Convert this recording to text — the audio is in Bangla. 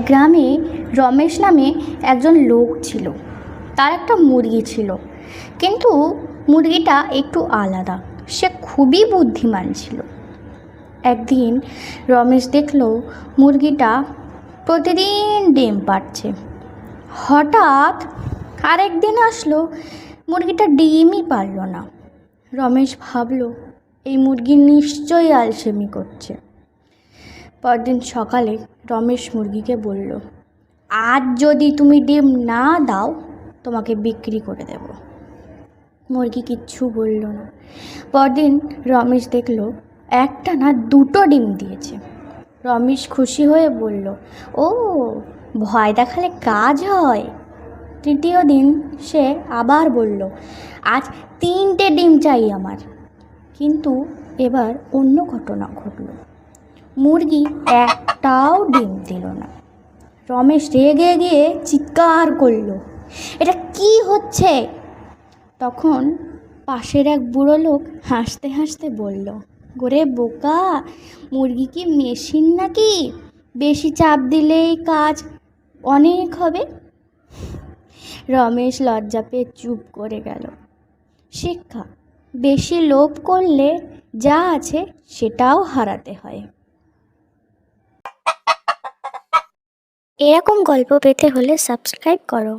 গ্রামে রমেশ নামে একজন লোক ছিল। তার একটা মুরগি ছিল, কিন্তু মুরগিটা একটু আলাদা। সে খুবই বুদ্ধিমান ছিল। একদিন রমেশ দেখল মুরগিটা প্রতিদিন ডিম পাড়ছে। হঠাৎ আরেকদিন আসলো, মুরগিটা ডিমই পারল না। রমেশ ভাবল, এই মুরগি নিশ্চয়ই আলসেমি করছে। পরদিন সকালে রমেশ মুরগিকে বলল, আজ যদি তুমি ডিম না দাও তোমাকে বিক্রি করে দেব। মুরগি কিচ্ছু বলল না। পরদিন রমেশ দেখল একটা না দুটো ডিম দিয়েছে। রমেশ খুশি হয়ে বলল, ও, ভয় দেখালে কাজ হয়। তৃতীয় দিন সে আবার বলল, আজ 3টে ডিম চাই আমার। কিন্তু এবার অন্য ঘটনা ঘটল। মুরগি একটাও ডিম দিল না। রমেশ রেগে গিয়ে চিৎকার করল, এটা কি হচ্ছে? তখন পাশের এক বুড়ো লোক হাসতে হাসতে বলল, ওরে বোকা, মুরগি কি মেশিন নাকি? বেশি চাপ দিলেই কাজ অনেক হবে। রমেশ লজ্জা পেয়ে চুপ করে গেল। শিক্ষা: বেশি লোভ করলে যা আছে সেটাও হারাতে হয়। এরকম গল্প পেতে হলে সাবস্ক্রাইব করো।